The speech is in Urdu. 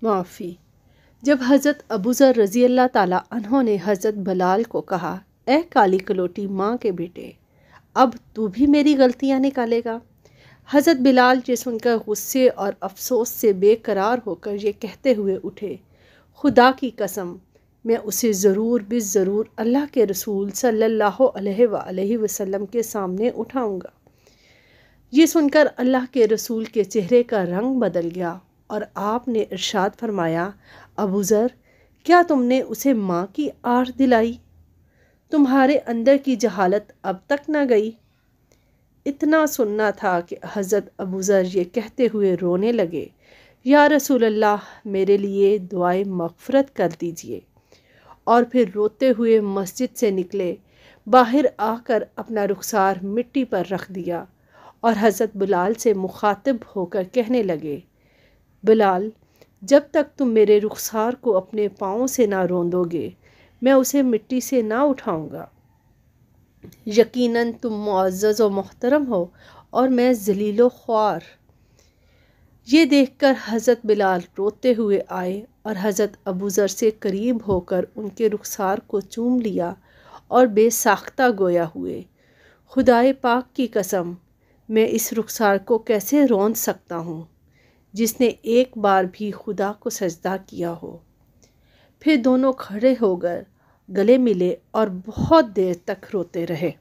معافی۔ جب حضرت ابوذر رضی اللہ تعالیٰ عنہ نے حضرت بلال کو کہا، اے کالی کلوٹی ماں کے بیٹے، اب تو بھی میری غلطیاں نکالے گا؟ حضرت بلال یہ سن کر غصے اور افسوس سے بے قرار ہو کر یہ کہتے ہوئے اٹھے، خدا کی قسم، میں اسے ضرور ضرور اللہ کے رسول صلی اللہ علیہ وآلہ وسلم کے سامنے اٹھاؤں گا۔ یہ سن کر اللہ کے رسول کے چہرے کا رنگ بدل گیا اور آپ نے ارشاد فرمایا، ابوذر، کیا تم نے اسے ماں کی آڑ دلائی؟ تمہارے اندر کی جہالت اب تک نہ گئی؟ اتنا سننا تھا کہ حضرت ابوذر یہ کہتے ہوئے رونے لگے، یا رسول اللہ، میرے لیے دعائے مغفرت کر دیجئے، اور پھر روتے ہوئے مسجد سے نکلے۔ باہر آ کر اپنا رخسار مٹی پر رکھ دیا اور حضرت بلال سے مخاطب ہو کر کہنے لگے، بلال، جب تک تم میرے رخسار کو اپنے پاؤں سے نہ روندو گے، میں اسے مٹی سے نہ اٹھاؤں گا۔ یقیناً تم معزز و محترم ہو اور میں ذلیل و خوار۔ یہ دیکھ کر حضرت بلال روتے ہوئے آئے اور حضرت ابوذر سے قریب ہو کر ان کے رخسار کو چوم لیا اور بے ساختہ گویا ہوئے، خدائے پاک کی قسم، میں اس رخسار کو کیسے روند سکتا ہوں جس نے ایک بار بھی خدا کو سجدہ کیا ہو؟ پھر دونوں کھڑے ہو کر گلے ملے اور بہت دیر تک روتے رہے۔